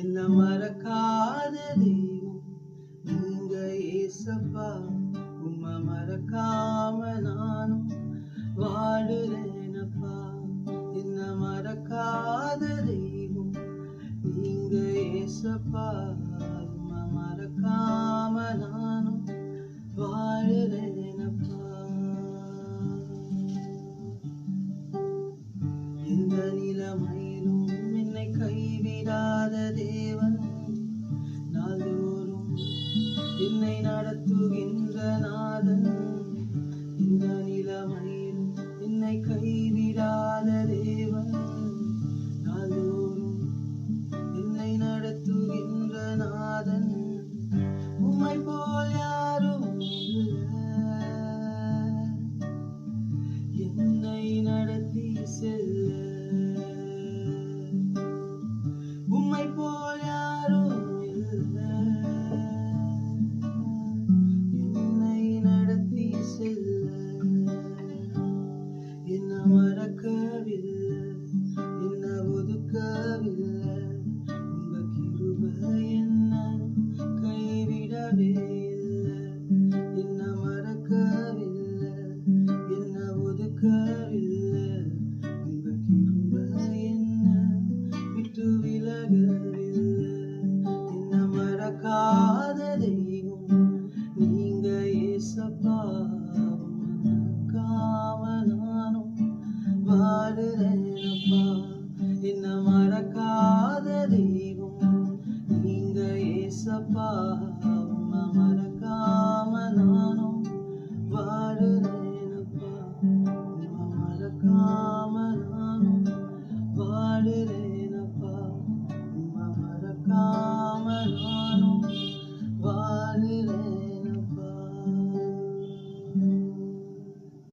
என்ன மறக்காத தெய்வம் நீங்க ஏசப்பா. உம்மை மறக்காம நானும் வாழுறேனப்பா. என்ன மறக்காத தெய்வம் நீங்க ஏசப்பா. உம்மை மறக்காம நானும் வாழுறேனப்பா. இந்த நிலைமையிலும் என்னை கைவிடாத தேவன், நாள்தோறும் என்னை நடத்துகின்ற நாதன். இந்த நிலைமையிலும் என்னை கைவிடாத தேவன், நாள்தோறும் என்னை நடத்துகின்ற நாதன். உம்மை போல் யாரும் என்னை நடத்தி செல்ல. உம்மை போல் யாரும் இல்லை என்னை நடத்தி செல்ல. என்ன மறக்கவில்லை, என்ன ஒதுக்கவில்லை. உங்க கிருபை என்ன கைவிடவே இல்லை. என்ன மறக்கவில்லை, என்ன ஒதுக்கவில்லை. உங்க கிருபை என்ன விட்டு விலகவில்லை. என்ன மறக்காத தெய்வம் நீங்க ஏசப்பா. மறக்காம நானும் வாழுறேனப்பா. என்ன மறக்காத தெய்வம் நீங்க ஏசப்பா. உம்மை மறக்காம நானும் வாழுறேனப்பா. உம்மை மறக்காம நானும் வாழுறேனப்பா. உம்மை மறக்காம நானும்